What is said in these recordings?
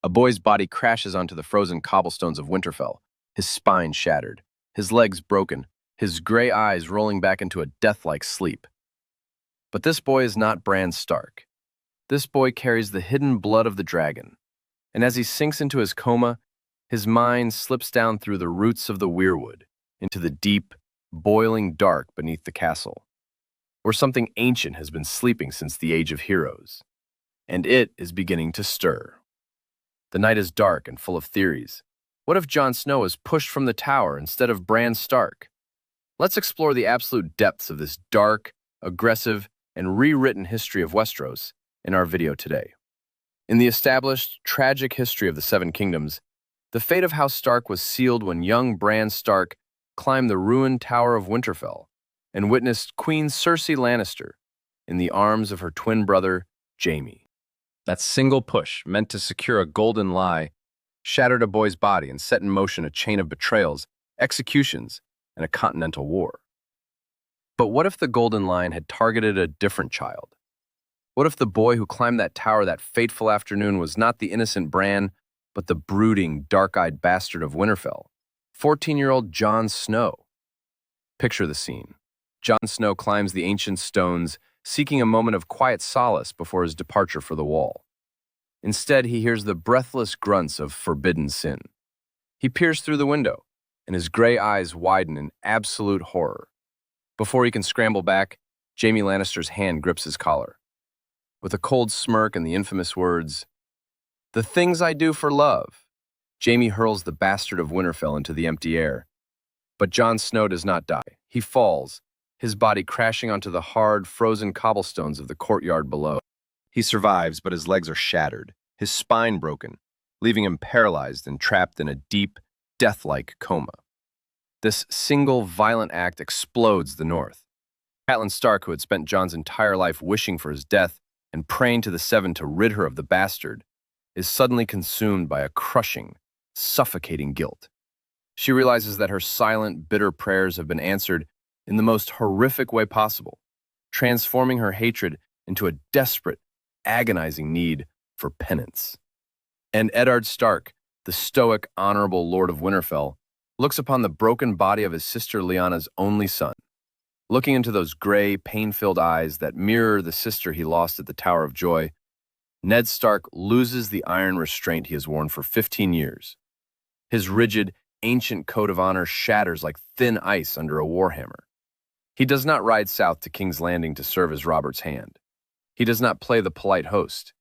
A boy's body crashes onto the frozen cobblestones of Winterfell, his spine shattered, his legs broken, his gray eyes rolling back into a death-like sleep. But this boy is not Bran Stark. This boy carries the hidden blood of the dragon, and as he sinks into his coma, his mind slips down through the roots of the weirwood into the deep, boiling dark beneath the castle, where something ancient has been sleeping since the Age of Heroes, and it is beginning to stir. The night is dark and full of theories. What if Jon Snow is pushed from the tower instead of Bran Stark? Let's explore the absolute depths of this dark, aggressive, and rewritten history of Westeros in our video today. In the established, tragic history of the Seven Kingdoms, the fate of House Stark was sealed when young Bran Stark climbed the ruined Tower of Winterfell and witnessed Queen Cersei Lannister in the arms of her twin brother, Jaime. That single push, meant to secure a golden lie, shattered a boy's body and set in motion a chain of betrayals, executions, and a continental war. But what if the golden line had targeted a different child? What if the boy who climbed that tower that fateful afternoon was not the innocent Bran, but the brooding, dark-eyed bastard of Winterfell, 14-year-old Jon Snow? Picture the scene. Jon Snow climbs the ancient stones, seeking a moment of quiet solace before his departure for the Wall. Instead, he hears the breathless grunts of forbidden sin. He peers through the window, and his gray eyes widen in absolute horror. Before he can scramble back, Jaime Lannister's hand grips his collar. With a cold smirk and the infamous words, "The things I do for love," Jaime hurls the bastard of Winterfell into the empty air. But Jon Snow does not die. He falls, his body crashing onto the hard, frozen cobblestones of the courtyard below. He survives, but his legs are shattered, his spine broken, leaving him paralyzed and trapped in a deep, death-like coma. This single, violent act explodes the North. Catelyn Stark, who had spent Jon's entire life wishing for his death and praying to the Seven to rid her of the bastard, is suddenly consumed by a crushing, suffocating guilt. She realizes that her silent, bitter prayers have been answered in the most horrific way possible, transforming her hatred into a desperate, agonizing need for penance. And Eddard Stark, the stoic, honorable Lord of Winterfell, looks upon the broken body of his sister Lyanna's only son. Looking into those gray, pain-filled eyes that mirror the sister he lost at the Tower of Joy, Ned Stark loses the iron restraint he has worn for 15 years. His rigid, ancient code of honor shatters like thin ice under a warhammer. He does not ride south to King's Landing to serve as Robert's hand. He does not play the polite host.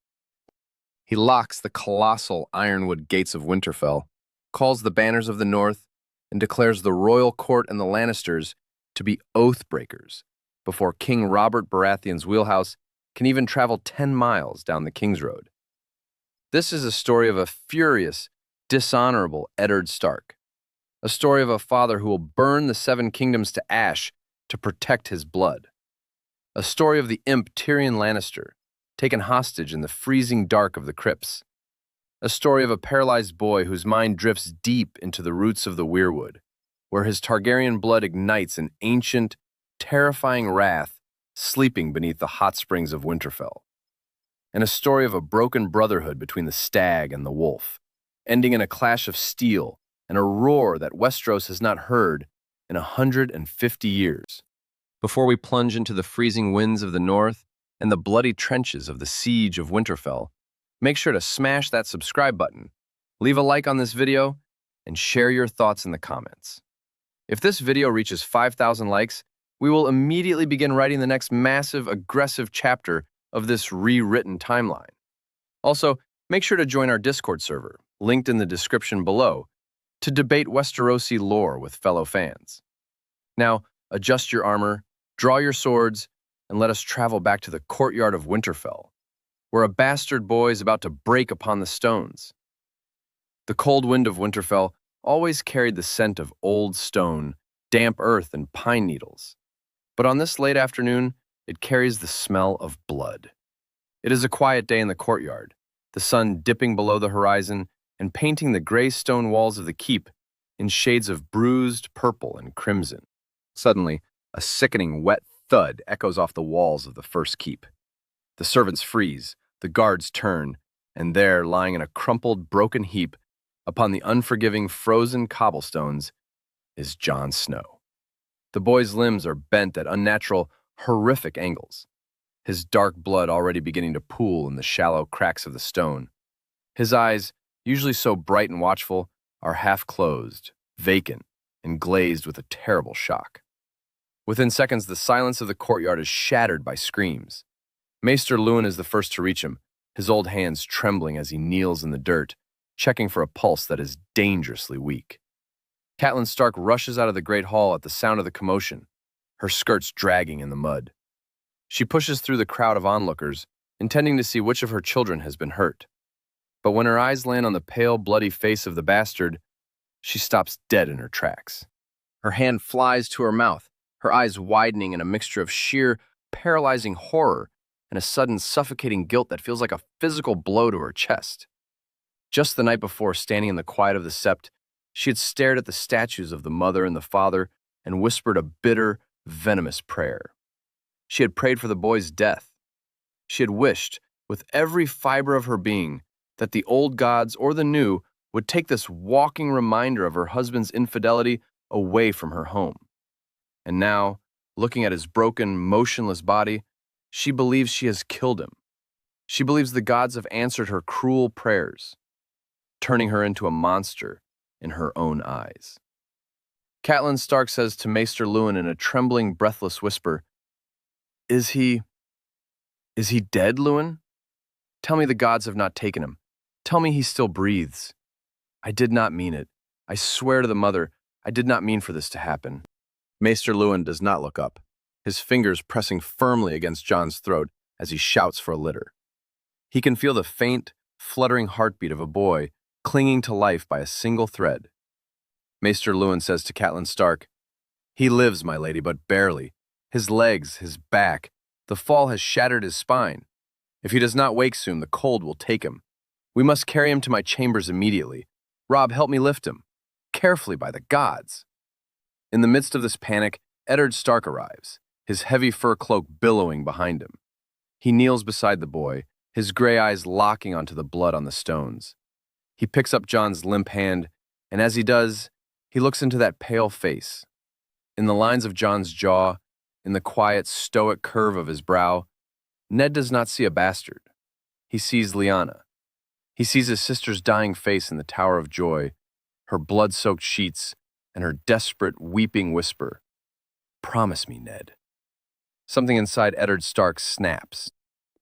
He locks the colossal ironwood gates of Winterfell, calls the banners of the North, and declares the royal court and the Lannisters to be oath breakers before King Robert Baratheon's wheelhouse can even travel 10 miles down the King's Road. This is a story of a furious, dishonorable Eddard Stark, a story of a father who will burn the Seven Kingdoms to ash to protect his blood, a story of the imp Tyrion Lannister, taken hostage in the freezing dark of the crypts, a story of a paralyzed boy whose mind drifts deep into the roots of the weirwood, where his Targaryen blood ignites an ancient, terrifying wrath sleeping beneath the hot springs of Winterfell, and a story of a broken brotherhood between the stag and the wolf, ending in a clash of steel and a roar that Westeros has not heard in 150 years. Before we plunge into the freezing winds of the north and the bloody trenches of the siege of Winterfell, make sure to smash that subscribe button, leave a like on this video, and share your thoughts in the comments. If this video reaches 5,000 likes, we will immediately begin writing the next massive, aggressive chapter of this rewritten timeline. Also, make sure to join our Discord server, linked in the description below, to debate Westerosi lore with fellow fans. Now, adjust your armor, draw your swords, and let us travel back to the courtyard of Winterfell, where a bastard boy is about to break upon the stones. The cold wind of Winterfell always carried the scent of old stone, damp earth, and pine needles. But on this late afternoon, it carries the smell of blood. It is a quiet day in the courtyard, the sun dipping below the horizon and painting the gray stone walls of the keep in shades of bruised purple and crimson. Suddenly, a sickening wet thud echoes off the walls of the first keep. The servants freeze, the guards turn, And there, lying in a crumpled, broken heap upon the unforgiving, frozen cobblestones, is Jon Snow. The boy's limbs are bent at unnatural, horrific angles, his dark blood already beginning to pool in the shallow cracks of the stone. His eyes, usually so bright and watchful, are half closed, vacant, and glazed with a terrible shock. Within seconds, the silence of the courtyard is shattered by screams. Maester Luwin is the first to reach him, his old hands trembling as he kneels in the dirt, checking for a pulse that is dangerously weak. Catelyn Stark rushes out of the great hall at the sound of the commotion, her skirts dragging in the mud. She pushes through the crowd of onlookers, intending to see which of her children has been hurt. But when her eyes land on the pale, bloody face of the bastard, she stops dead in her tracks. Her hand flies to her mouth, her eyes widening in a mixture of sheer, paralyzing horror and a sudden suffocating guilt that feels like a physical blow to her chest. Just the night before, standing in the quiet of the sept, she had stared at the statues of the mother and the father and whispered a bitter, venomous prayer. She had prayed for the boy's death. She had wished, with every fiber of her being, that the old gods or the new would take this walking reminder of her husband's infidelity away from her home. And now, looking at his broken, motionless body, she believes she has killed him. She believes the gods have answered her cruel prayers, turning her into a monster in her own eyes. Catelyn Stark says to Maester Luwin in a trembling, breathless whisper, Is he dead, Luwin? Tell me the gods have not taken him. Tell me he still breathes. I did not mean it. I swear to the mother, I did not mean for this to happen. Maester Luwin does not look up, his fingers pressing firmly against Jon's throat as he shouts for a litter. He can feel the faint, fluttering heartbeat of a boy clinging to life by a single thread. Maester Luwin says to Catelyn Stark, He lives, my lady, but barely. His legs, his back, the fall has shattered his spine. If he does not wake soon, the cold will take him. We must carry him to my chambers immediately. Robb, help me lift him. Carefully, by the gods. In the midst of this panic, Eddard Stark arrives, his heavy fur cloak billowing behind him. He kneels beside the boy, his gray eyes locking onto the blood on the stones. He picks up Jon's limp hand, and as he does, he looks into that pale face. In the lines of Jon's jaw, in the quiet, stoic curve of his brow, Ned does not see a bastard. He sees Lyanna. He sees his sister's dying face in the Tower of Joy, her blood-soaked sheets, and her desperate, weeping whisper, Promise me, Ned. Something inside Eddard Stark snaps.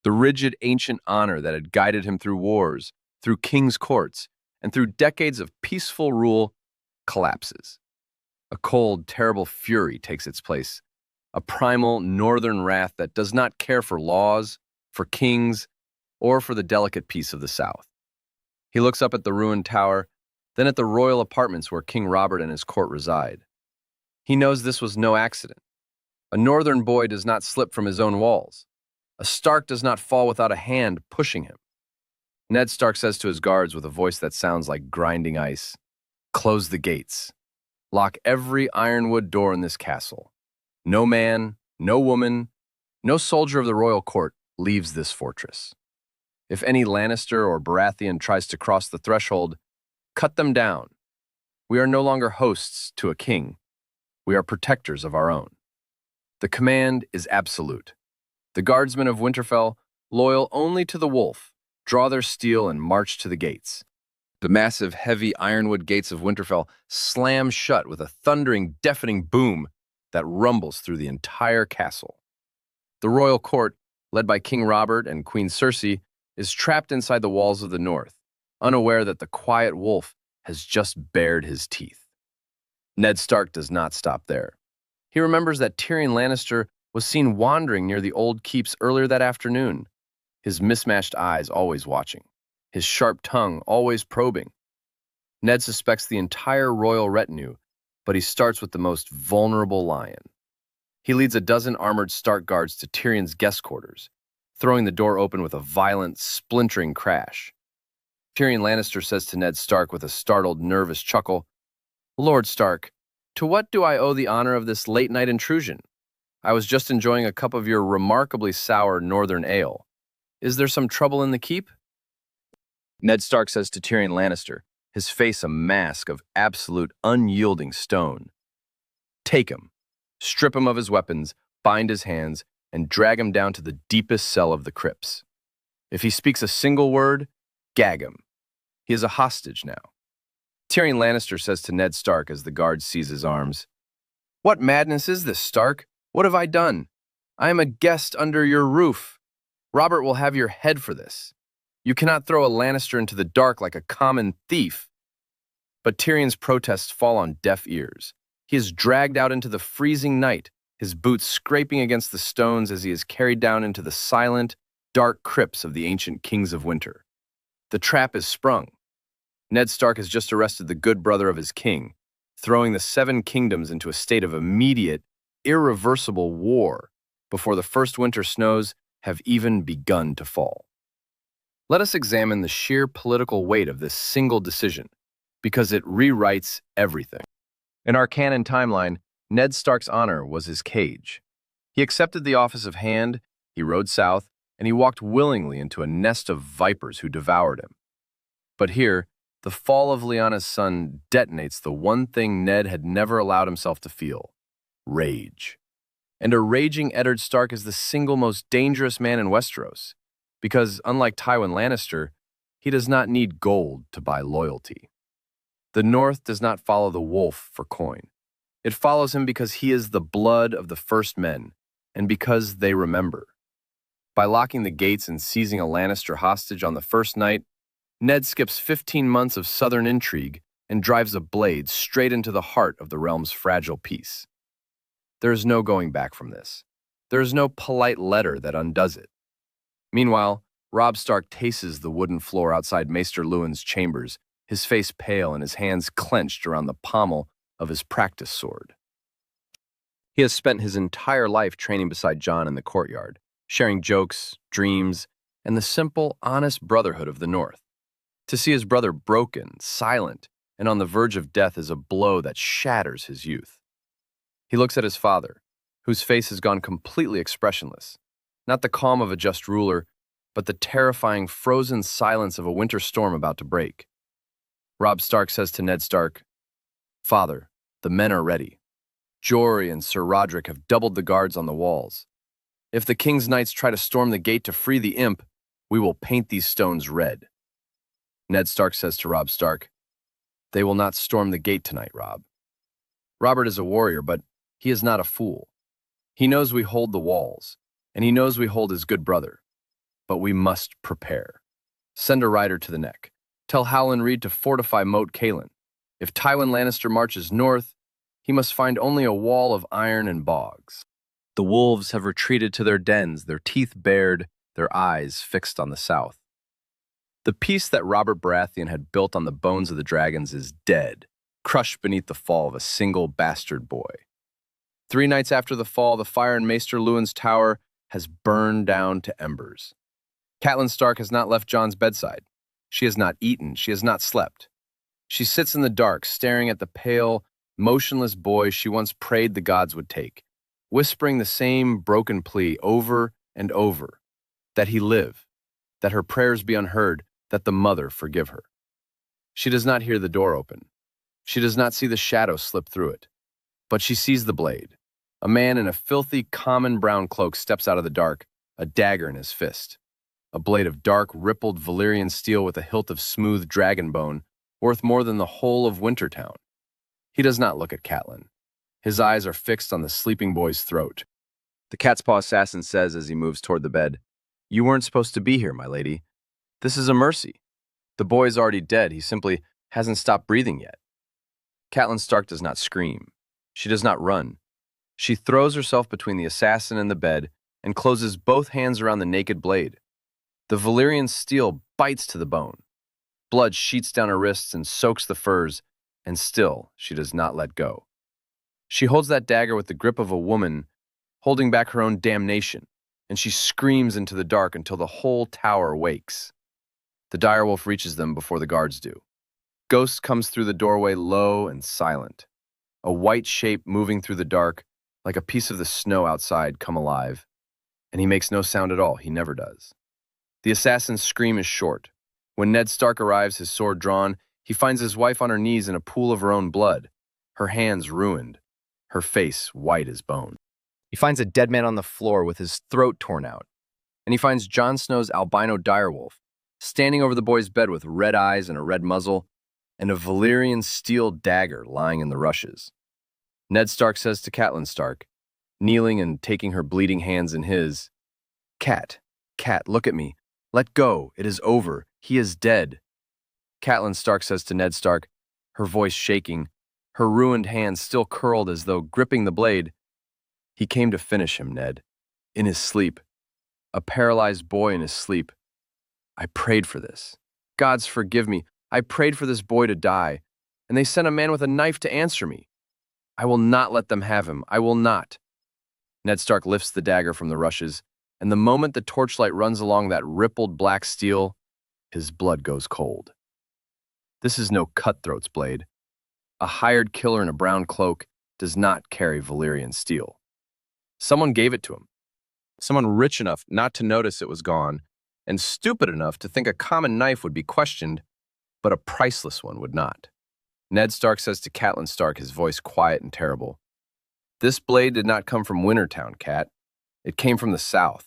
The rigid, ancient honor that had guided him through wars, through king's courts, and through decades of peaceful rule collapses. A cold, terrible fury takes its place, a primal northern wrath that does not care for laws, for kings, or for the delicate peace of the South. He looks up at the ruined tower, then at the royal apartments where King Robert and his court reside. He knows this was no accident. A northern boy does not slip from his own walls. A Stark does not fall without a hand pushing him. Ned Stark says to his guards with a voice that sounds like grinding ice, Close the gates. Lock every ironwood door in this castle. No man, no woman, no soldier of the royal court leaves this fortress. If any Lannister or Baratheon tries to cross the threshold, cut them down. We are no longer hosts to a king. We are protectors of our own. The command is absolute. The guardsmen of Winterfell, loyal only to the wolf, draw their steel and march to the gates. The massive, heavy ironwood gates of Winterfell slam shut with a thundering, deafening boom that rumbles through the entire castle. The royal court, led by King Robert and Queen Cersei, is trapped inside the walls of the north, unaware that the quiet wolf has just bared his teeth. Ned Stark does not stop there. He remembers that Tyrion Lannister was seen wandering near the old keeps earlier that afternoon, his mismatched eyes always watching, his sharp tongue always probing. Ned suspects the entire royal retinue, but he starts with the most vulnerable lion. He leads a dozen armored Stark guards to Tyrion's guest quarters, throwing the door open with a violent, splintering crash. Tyrion Lannister says to Ned Stark with a startled, nervous chuckle, Lord Stark, to what do I owe the honor of this late-night intrusion? I was just enjoying a cup of your remarkably sour northern ale. Is there some trouble in the keep? Ned Stark says to Tyrion Lannister, his face a mask of absolute unyielding stone, "Take him, strip him of his weapons, bind his hands, and drag him down to the deepest cell of the crypts. If he speaks a single word, gag him. He is a hostage now." Tyrion Lannister says to Ned Stark as the guard seize his arms, "What madness is this, Stark? What have I done? I am a guest under your roof. Robert will have your head for this. You cannot throw a Lannister into the dark like a common thief." But Tyrion's protests fall on deaf ears. He is dragged out into the freezing night, his boots scraping against the stones as he is carried down into the silent, dark crypts of the ancient kings of winter. The trap is sprung. Ned Stark has just arrested the good brother of his king, throwing the Seven Kingdoms into a state of immediate, irreversible war before the first winter snows have even begun to fall. Let us examine the sheer political weight of this single decision, because it rewrites everything. In our canon timeline, Ned Stark's honor was his cage. He accepted the office of Hand, he rode south, and he walked willingly into a nest of vipers who devoured him. But here, the fall of Lyanna's son detonates the one thing Ned had never allowed himself to feel: rage. And a raging Eddard Stark is the single most dangerous man in Westeros, because, unlike Tywin Lannister, he does not need gold to buy loyalty. The North does not follow the wolf for coin. It follows him because he is the blood of the first men, and because they remember. By locking the gates and seizing a Lannister hostage on the first night, Ned skips 15 months of southern intrigue and drives a blade straight into the heart of the realm's fragile peace. There is no going back from this. There is no polite letter that undoes it. Meanwhile, Robb Stark tastes the wooden floor outside Maester Luwin's chambers, his face pale and his hands clenched around the pommel of his practice sword. He has spent his entire life training beside Jon in the courtyard, sharing jokes, dreams, and the simple, honest brotherhood of the North. To see his brother broken, silent, and on the verge of death is a blow that shatters his youth. He looks at his father, whose face has gone completely expressionless, not the calm of a just ruler, but the terrifying frozen silence of a winter storm about to break. Robb Stark says to Ned Stark, "Father, the men are ready. Jory and Sir Roderick have doubled the guards on the walls. If the king's knights try to storm the gate to free the imp, we will paint these stones red." Ned Stark says to Robb Stark, "They will not storm the gate tonight, Robb. Robert is a warrior, but he is not a fool. He knows we hold the walls, and he knows we hold his good brother. But we must prepare. Send a rider to the neck. Tell Howland Reed to fortify Moat Cailin. If Tywin Lannister marches north, he must find only a wall of iron and bogs." The wolves have retreated to their dens, their teeth bared, their eyes fixed on the south. The peace that Robert Baratheon had built on the bones of the dragons is dead, crushed beneath the fall of a single bastard boy. 3 nights after the fall, the fire in Maester Luwin's tower has burned down to embers. Catelyn Stark has not left Jon's bedside. She has not eaten, she has not slept. She sits in the dark, staring at the pale, motionless boy she once prayed the gods would take, whispering the same broken plea over and over, that he live, that her prayers be unheard, that the mother forgive her. She does not hear the door open. She does not see the shadow slip through it. But she sees the blade. A man in a filthy, common brown cloak steps out of the dark, a dagger in his fist. A blade of dark, rippled Valyrian steel with a hilt of smooth dragon bone, worth more than the whole of Wintertown. He does not look at Catelyn. His eyes are fixed on the sleeping boy's throat. The catspaw assassin says as he moves toward the bed, "You weren't supposed to be here, my lady. This is a mercy. The boy is already dead. He simply hasn't stopped breathing yet." Catelyn Stark does not scream. She does not run. She throws herself between the assassin and the bed and closes both hands around the naked blade. The Valyrian steel bites to the bone. Blood sheets down her wrists and soaks the furs, and still she does not let go. She holds that dagger with the grip of a woman holding back her own damnation, and she screams into the dark until the whole tower wakes. The direwolf reaches them before the guards do. Ghost comes through the doorway low and silent. A white shape moving through the dark, like a piece of the snow outside come alive. And he makes no sound at all, he never does. The assassin's scream is short. When Ned Stark arrives, his sword drawn, he finds his wife on her knees in a pool of her own blood, her hands ruined, her face white as bone. He finds a dead man on the floor with his throat torn out, and he finds Jon Snow's albino direwolf standing over the boy's bed with red eyes and a red muzzle, and a Valyrian steel dagger lying in the rushes. Ned Stark says to Catelyn Stark, kneeling and taking her bleeding hands in his, Cat, look at me. Let go. It is over. He is dead." Catelyn Stark says to Ned Stark, her voice shaking, her ruined hands still curled as though gripping the blade, "He came to finish him, Ned. In his sleep. A paralyzed boy in his sleep. I prayed for this. Gods forgive me. I prayed for this boy to die, and they sent a man with a knife to answer me. I will not let them have him. I will not." Ned Stark lifts the dagger from the rushes, and the moment the torchlight runs along that rippled black steel, his blood goes cold. This is no cutthroat's blade. A hired killer in a brown cloak does not carry Valyrian steel. Someone gave it to him. Someone rich enough not to notice it was gone, and stupid enough to think a common knife would be questioned, but a priceless one would not. Ned Stark says to Catelyn Stark, his voice quiet and terrible, "This blade did not come from Wintertown, Cat. It came from the south.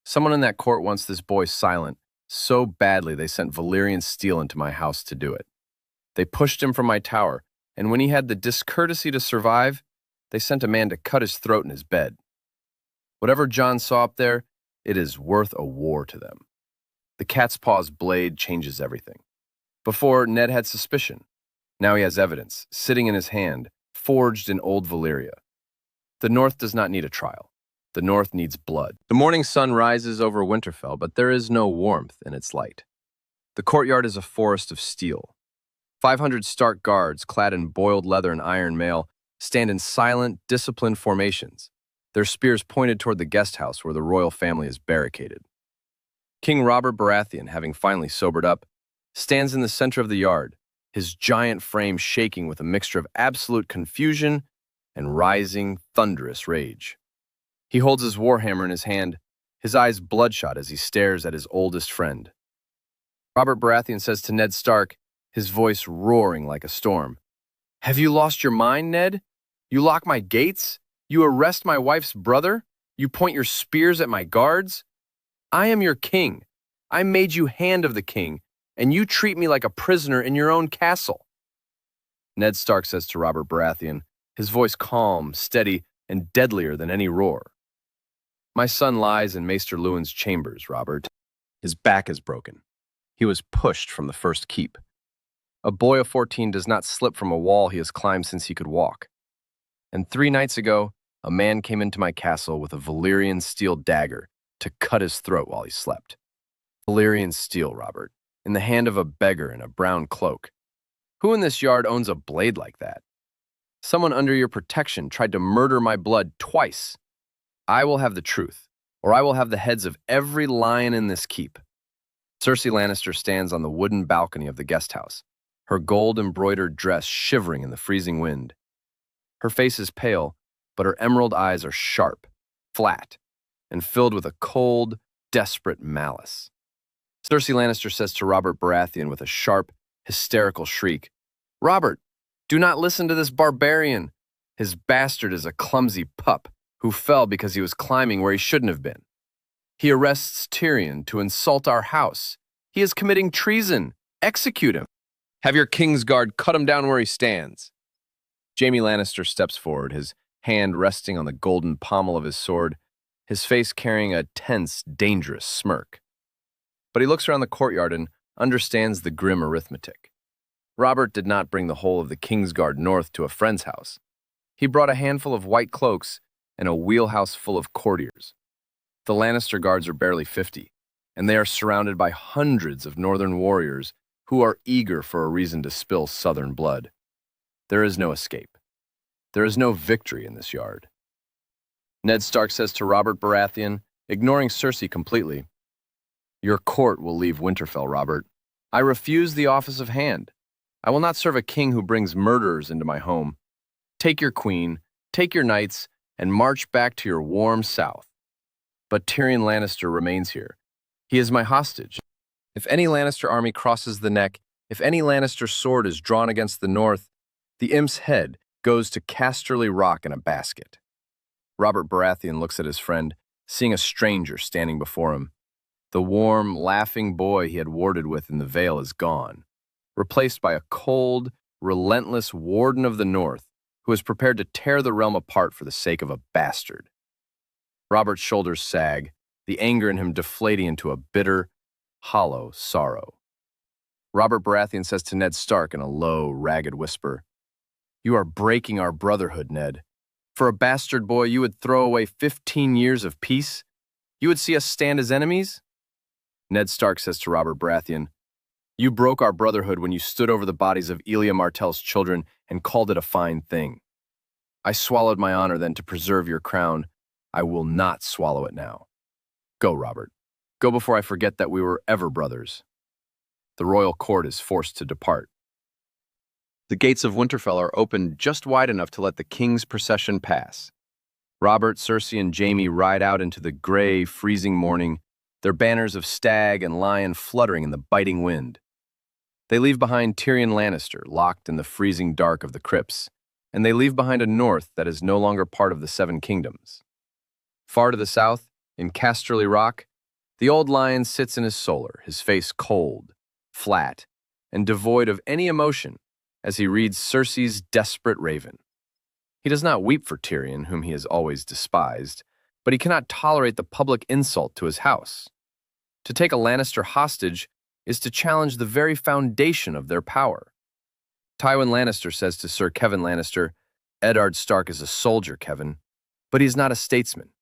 Someone in that court wants this boy silent so badly they sent Valyrian steel into my house to do it. They pushed him from my tower, and when he had the discourtesy to survive, they sent a man to cut his throat in his bed. Whatever Jon saw up there, it is worth a war to them. The catspaw's blade changes everything. Before, Ned had suspicion. Now he has evidence, sitting in his hand, forged in old Valyria. The North does not need a trial. The North needs blood. The morning sun rises over Winterfell, but there is no warmth in its light. The courtyard is a forest of steel. 500 Stark guards, clad in boiled leather and iron mail, stand in silent, disciplined formations, their spears pointed toward the guest house where the royal family is barricaded. King Robert Baratheon, having finally sobered up, stands in the center of the yard, his giant frame shaking with a mixture of absolute confusion and rising, thunderous rage. He holds his warhammer in his hand, his eyes bloodshot as he stares at his oldest friend. Robert Baratheon says to Ned Stark, his voice roaring like a storm, "Have you lost your mind, Ned? You lock my gates? You arrest my wife's brother? You point your spears at my guards? I am your king. I made you hand of the king, and you treat me like a prisoner in your own castle." Ned Stark says to Robert Baratheon, his voice calm, steady, and deadlier than any roar, "My son lies in Maester Luwin's chambers, Robert. His back is broken. He was pushed from the first keep. A boy of 14 does not slip from a wall he has climbed since he could walk. And 3 nights ago, a man came into my castle with a Valyrian steel dagger to cut his throat while he slept. Valyrian steel, Robert, in the hand of a beggar in a brown cloak. Who in this yard owns a blade like that? Someone under your protection tried to murder my blood twice. I will have the truth, or I will have the heads of every lion in this keep." Cersei Lannister stands on the wooden balcony of the guest house, her gold-embroidered dress shivering in the freezing wind. Her face is pale, but her emerald eyes are sharp, flat, and filled with a cold, desperate malice. Cersei Lannister says to Robert Baratheon with a sharp, hysterical shriek, "Robert, do not listen to this barbarian. His bastard is a clumsy pup who fell because he was climbing where he shouldn't have been. He arrests Tyrion to insult our house. He is committing treason. Execute him. Have your Kingsguard cut him down where he stands." Jaime Lannister steps forward, his hand resting on the golden pommel of his sword, his face carrying a tense, dangerous smirk. But he looks around the courtyard and understands the grim arithmetic. Robert did not bring the whole of the Kingsguard north to a friend's house. He brought a handful of white cloaks and a wheelhouse full of courtiers. The Lannister guards are barely 50, and they are surrounded by hundreds of northern warriors who are eager for a reason to spill southern blood. There is no escape. There is no victory in this yard. Ned Stark says to Robert Baratheon, ignoring Cersei completely, "Your court will leave Winterfell, Robert. I refuse the office of hand. I will not serve a king who brings murderers into my home. Take your queen, take your knights, and march back to your warm south. But Tyrion Lannister remains here. He is my hostage, If any Lannister army crosses the neck, if any Lannister sword is drawn against the north, the imp's head goes to Casterly Rock in a basket. Robert Baratheon looks at his friend, seeing a stranger standing before him. The warm, laughing boy he had warded with in the Vale is gone, replaced by a cold, relentless warden of the North who is prepared to tear the realm apart for the sake of a bastard. Robert's shoulders sag, the anger in him deflating into a bitter, hollow sorrow. Robert Baratheon says to Ned Stark in a low, ragged whisper, "You are breaking our brotherhood, Ned. For a bastard boy, you would throw away 15 years of peace? You would see us stand as enemies?" Ned Stark says to Robert Baratheon, "You broke our brotherhood when you stood over the bodies of Elia Martell's children and called it a fine thing. I swallowed my honor then to preserve your crown. I will not swallow it now. Go, Robert. Go before I forget that we were ever brothers." The royal court is forced to depart. The gates of Winterfell are opened just wide enough to let the king's procession pass. Robert, Cersei, and Jaime ride out into the gray, freezing morning, their banners of stag and lion fluttering in the biting wind. They leave behind Tyrion Lannister, locked in the freezing dark of the crypts, and they leave behind a north that is no longer part of the Seven Kingdoms. Far to the south, in Casterly Rock, the old lion sits in his solar, his face cold, flat, and devoid of any emotion as he reads Cersei's desperate raven. He does not weep for Tyrion, whom he has always despised, but he cannot tolerate the public insult to his house. To take a Lannister hostage is to challenge the very foundation of their power. Tywin Lannister says to Sir Kevin Lannister, "Eddard Stark is a soldier, Kevin, but he is not a statesman.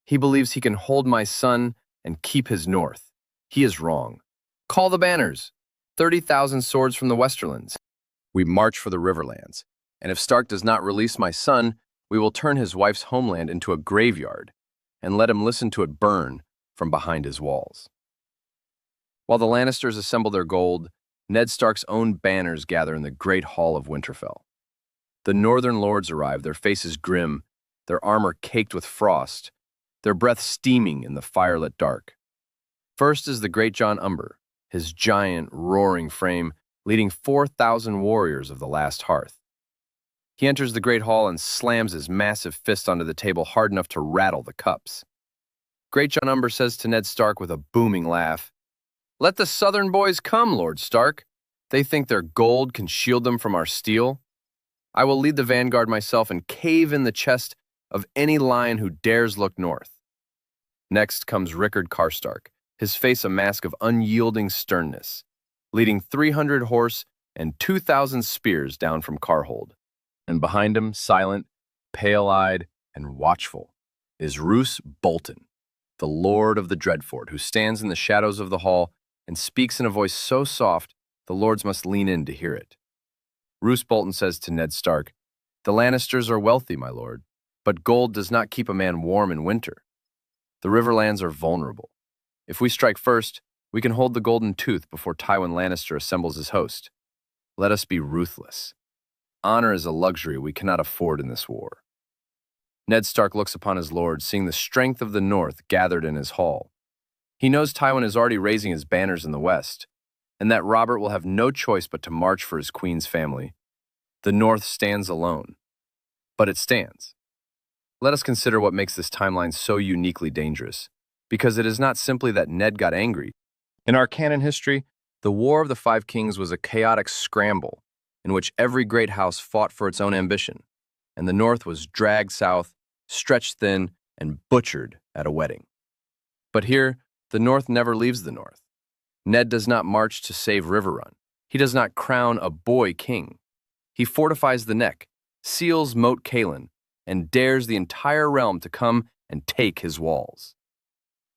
He believes he can hold my son and keep his north. He is wrong. Call the banners. 30,000 swords from the Westerlands. We march for the Riverlands, and if Stark does not release my son, we will turn his wife's homeland into a graveyard and let him listen to it burn from behind his walls." While the Lannisters assemble their gold, Ned Stark's own banners gather in the great hall of Winterfell. The northern lords arrive, their faces grim, their armor caked with frost, their breath steaming in the firelit dark. First is the great Jon Umber, his giant, roaring frame leading 4,000 warriors of the last hearth. He enters the great hall and slams his massive fist onto the table hard enough to rattle the cups. Great Jon Umber says to Ned Stark with a booming laugh, "Let the southern boys come, Lord Stark. They think their gold can shield them from our steel. I will lead the vanguard myself and cave in the chest of any lion who dares look north." Next comes Rickard Karstark, his face a mask of unyielding sternness, leading 300 horse and 2,000 spears down from Carhold. And behind him, silent, pale-eyed, and watchful, is Roose Bolton, the Lord of the Dreadfort, who stands in the shadows of the hall and speaks in a voice so soft the lords must lean in to hear it. Roose Bolton says to Ned Stark, "The Lannisters are wealthy, my lord, but gold does not keep a man warm in winter. The Riverlands are vulnerable. If we strike first, we can hold the Golden Tooth before Tywin Lannister assembles his host. Let us be ruthless. Honor is a luxury we cannot afford in this war." Ned Stark looks upon his lord, seeing the strength of the North gathered in his hall. He knows Tywin is already raising his banners in the west, and that Robert will have no choice but to march for his queen's family. The North stands alone, but it stands. Let us consider what makes this timeline so uniquely dangerous, because it is not simply that Ned got angry. In our canon history, the War of the Five Kings was a chaotic scramble in which every great house fought for its own ambition, and the North was dragged south, stretched thin, and butchered at a wedding. But here, the North never leaves the North. Ned does not march to save Riverrun. He does not crown a boy king. He fortifies the neck, seals Moat Cailin, and dares the entire realm to come and take his walls.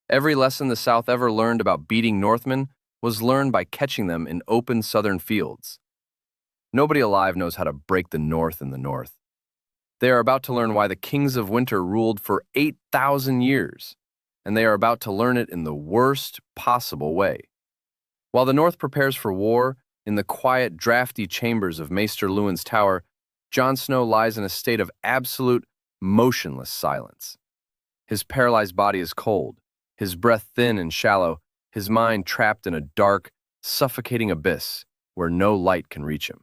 Every lesson the South ever learned about beating Northmen was learned by catching them in open southern fields. Nobody alive knows how to break the North in the North. They are about to learn why the kings of winter ruled for 8,000 years, and they are about to learn it in the worst possible way. While the North prepares for war, in the quiet, drafty chambers of Maester Luwin's tower, Jon Snow lies in a state of absolute, motionless silence. His paralyzed body is cold, his breath thin and shallow, his mind trapped in a dark, suffocating abyss where no light can reach him.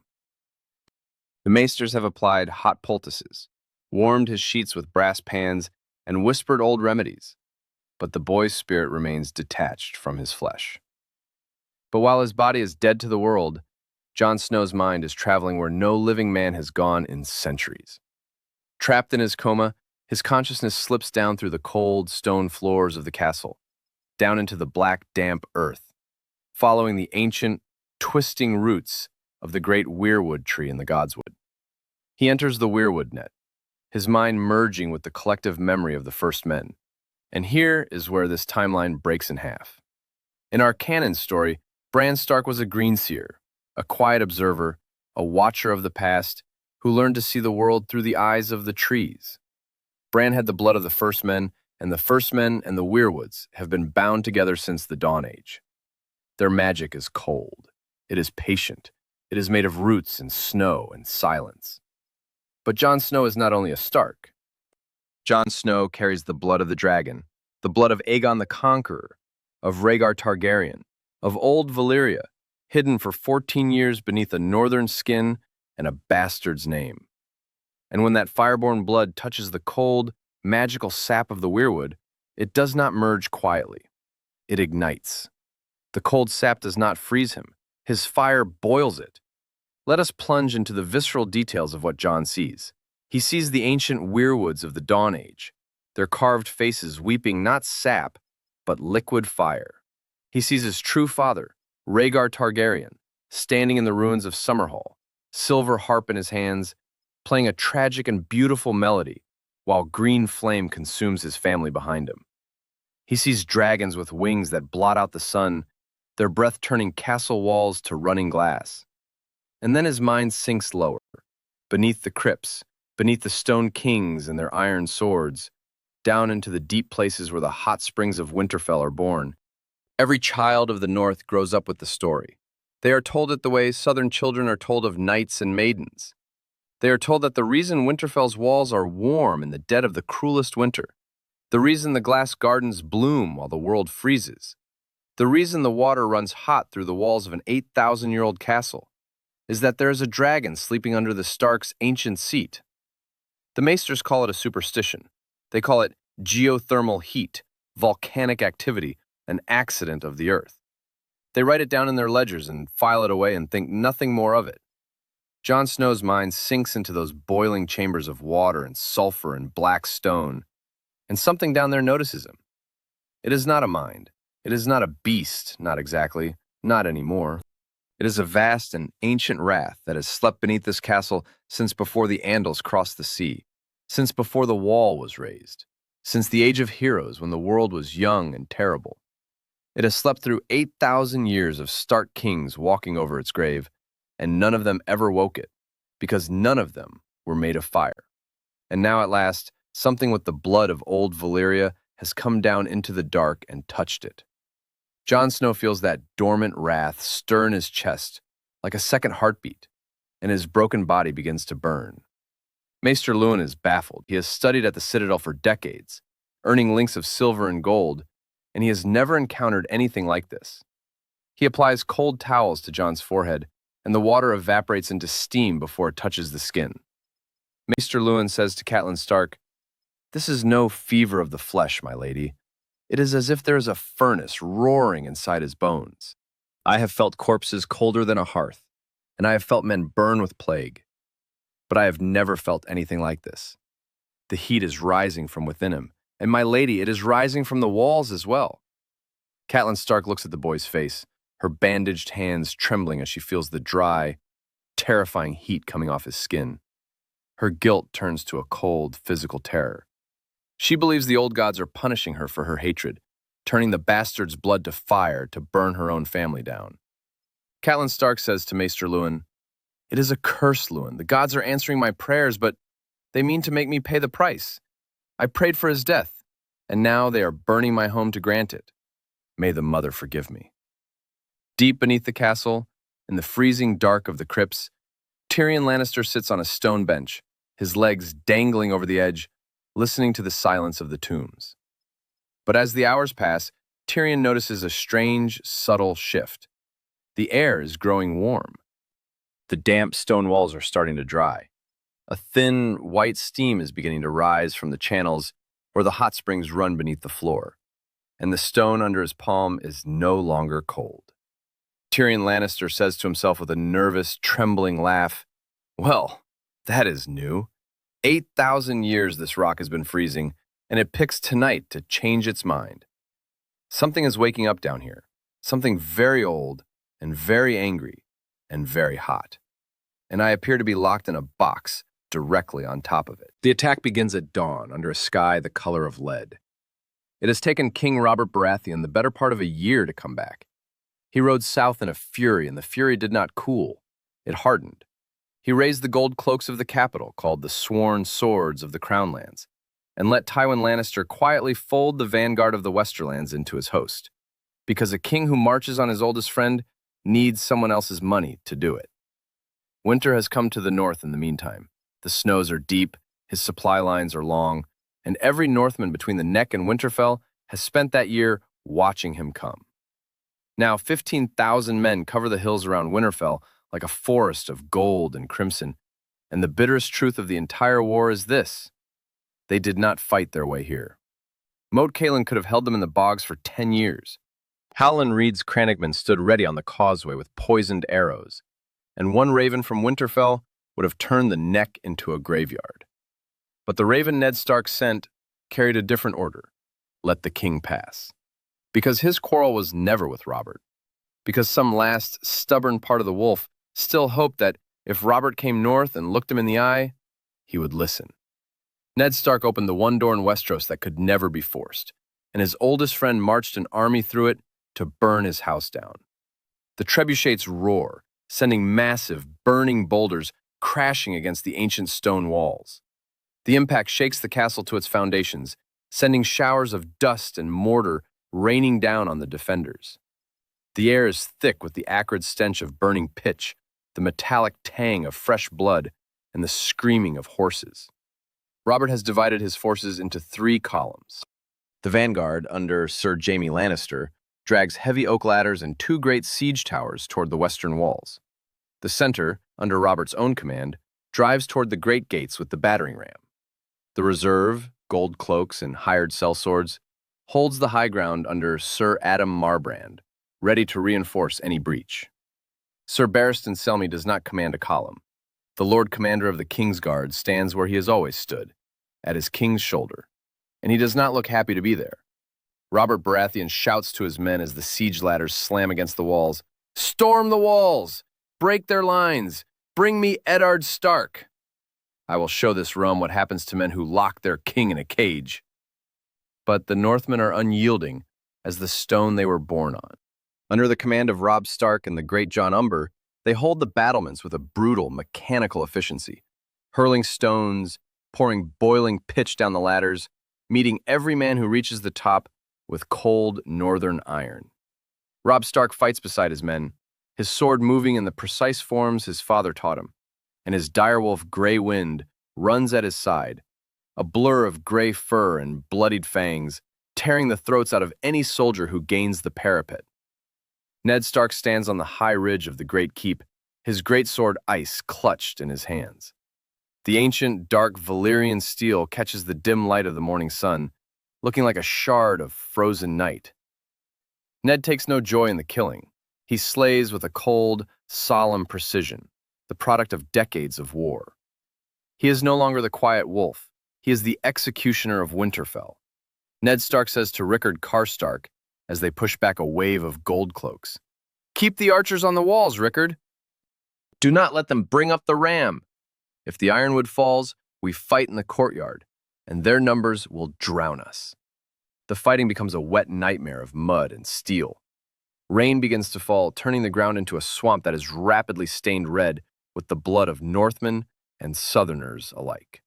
The maesters have applied hot poultices, warmed his sheets with brass pans, and whispered old remedies, but the boy's spirit remains detached from his flesh. But while his body is dead to the world, Jon Snow's mind is traveling where no living man has gone in centuries. Trapped in his coma, his consciousness slips down through the cold, stone floors of the castle, down into the black, damp earth, following the ancient, twisting roots of the great weirwood tree in the godswood. He enters the weirwood net, his mind merging with the collective memory of the first men. And here is where this timeline breaks in half. In our canon story, Bran Stark was a greenseer, a quiet observer, a watcher of the past, who learned to see the world through the eyes of the trees. Bran had the blood of the first men, and the first men and the weirwoods have been bound together since the Dawn Age. Their magic is cold. It is patient. It is made of roots and snow and silence. But Jon Snow is not only a Stark. Jon Snow carries the blood of the dragon, the blood of Aegon the Conqueror, of Rhaegar Targaryen, of old Valyria, hidden for 14 years beneath a northern skin and a bastard's name. And when that fireborn blood touches the cold, magical sap of the weirwood, it does not merge quietly. It ignites. The cold sap does not freeze him. His fire boils it. Let us plunge into the visceral details of what Jon sees. He sees the ancient weirwoods of the Dawn Age, their carved faces weeping not sap, but liquid fire. He sees his true father, Rhaegar Targaryen, standing in the ruins of Summerhall, silver harp in his hands, playing a tragic and beautiful melody, while green flame consumes his family behind him. He sees dragons with wings that blot out the sun, their breath turning castle walls to running glass. And then his mind sinks lower, beneath the crypts, beneath the stone kings and their iron swords, down into the deep places where the hot springs of Winterfell are born. Every child of the North grows up with the story. They are told it the way southern children are told of knights and maidens. They are told that the reason Winterfell's walls are warm in the dead of the cruelest winter, the reason the glass gardens bloom while the world freezes, the reason the water runs hot through the walls of an 8,000-year-old castle, is that there is a dragon sleeping under the Stark's ancient seat. The maesters call it a superstition. They call it geothermal heat, volcanic activity, an accident of the earth. They write it down in their ledgers and file it away and think nothing more of it. Jon Snow's mind sinks into those boiling chambers of water and sulfur and black stone, and something down there notices him. It is not a mind. It is not a beast, not exactly, not anymore. It is a vast and ancient wrath that has slept beneath this castle since before the Andals crossed the sea, since before the wall was raised, since the age of heroes when the world was young and terrible. It has slept through 8,000 years of Stark kings walking over its grave, and none of them ever woke it, because none of them were made of fire. And now at last, something with the blood of old Valyria has come down into the dark and touched it. Jon Snow feels that dormant wrath stir in his chest like a second heartbeat, and his broken body begins to burn. Maester Luwin is baffled. He has studied at the Citadel for decades, earning links of silver and gold, and he has never encountered anything like this. He applies cold towels to Jon's forehead, and the water evaporates into steam before it touches the skin. Maester Luwin says to Catelyn Stark, "This is no fever of the flesh, my lady. It is as if there is a furnace roaring inside his bones. I have felt corpses colder than a hearth, and I have felt men burn with plague. But I have never felt anything like this. The heat is rising from within him, and my lady, it is rising from the walls as well." Catelyn Stark looks at the boy's face, her bandaged hands trembling as she feels the dry, terrifying heat coming off his skin. Her guilt turns to a cold, physical terror. She believes the old gods are punishing her for her hatred, turning the bastard's blood to fire to burn her own family down. Catelyn Stark says to Maester Luwin, "It is a curse, Luwin. The gods are answering my prayers, but they mean to make me pay the price. I prayed for his death, and now they are burning my home to grant it. May the mother forgive me." Deep beneath the castle, in the freezing dark of the crypts, Tyrion Lannister sits on a stone bench, his legs dangling over the edge, listening to the silence of the tombs. But as the hours pass, Tyrion notices a strange, subtle shift. The air is growing warm. The damp stone walls are starting to dry. A thin, white steam is beginning to rise from the channels where the hot springs run beneath the floor, and the stone under his palm is no longer cold. Tyrion Lannister says to himself with a nervous, trembling laugh, "Well, that is new. 8,000 years this rock has been freezing, and it picks tonight to change its mind. Something is waking up down here, something very old and very angry and very hot. And I appear to be locked in a box directly on top of it." The attack begins at dawn under a sky the color of lead. It has taken King Robert Baratheon the better part of a year to come back. He rode south in a fury, and the fury did not cool. It hardened. He raised the gold cloaks of the capital, called the sworn swords of the Crownlands, and let Tywin Lannister quietly fold the vanguard of the Westerlands into his host, because a king who marches on his oldest friend needs someone else's money to do it. Winter has come to the north in the meantime. The snows are deep, his supply lines are long, and every Northman between the Neck and Winterfell has spent that year watching him come. Now 15,000 men cover the hills around Winterfell like a forest of gold and crimson, and the bitterest truth of the entire war is this: they did not fight their way here. Moat Cailin could have held them in the bogs for 10 years. Howland Reed's Crannogmen stood ready on the causeway with poisoned arrows, and one raven from Winterfell would have turned the Neck into a graveyard. But the raven Ned Stark sent carried a different order: let the king pass. Because his quarrel was never with Robert. Because some last stubborn part of the wolf still hoped that if Robert came north and looked him in the eye, he would listen. Ned Stark opened the one door in Westeros that could never be forced, and his oldest friend marched an army through it to burn his house down. The trebuchets roar, sending massive, burning boulders crashing against the ancient stone walls. The impact shakes the castle to its foundations, sending showers of dust and mortar raining down on the defenders. The air is thick with the acrid stench of burning pitch, the metallic tang of fresh blood, and the screaming of horses. Robert has divided his forces into 3 columns. The vanguard, under Sir Jaime Lannister, drags heavy oak ladders and 2 great siege towers toward the western walls. The center, under Robert's own command, drives toward the great gates with the battering ram. The reserve, gold cloaks and hired sellswords, holds the high ground under Sir Adam Marbrand, ready to reinforce any breach. Sir Barristan Selmy does not command a column. The Lord Commander of the King's Guard stands where he has always stood, at his king's shoulder, and he does not look happy to be there. Robert Baratheon shouts to his men as the siege ladders slam against the walls, "Storm the walls! Break their lines! Bring me Eddard Stark! I will show this realm what happens to men who lock their king in a cage." But the Northmen are unyielding as the stone they were born on. Under the command of Robb Stark and the great Jon Umber, they hold the battlements with a brutal, mechanical efficiency, hurling stones, pouring boiling pitch down the ladders, meeting every man who reaches the top with cold northern iron. Robb Stark fights beside his men, his sword moving in the precise forms his father taught him, and his direwolf Grey Wind runs at his side, a blur of gray fur and bloodied fangs, tearing the throats out of any soldier who gains the parapet. Ned Stark stands on the high ridge of the great keep, his greatsword ice clutched in his hands. The ancient, dark Valyrian steel catches the dim light of the morning sun, looking like a shard of frozen night. Ned takes no joy in the killing. He slays with a cold, solemn precision, the product of decades of war. He is no longer the quiet wolf. He is the executioner of Winterfell. Ned Stark says to Rickard Karstark as they push back a wave of gold cloaks, "Keep the archers on the walls, Rickard. Do not let them bring up the ram. If the ironwood falls, we fight in the courtyard, and their numbers will drown us." The fighting becomes a wet nightmare of mud and steel. Rain begins to fall, turning the ground into a swamp that is rapidly stained red with the blood of Northmen and Southerners alike.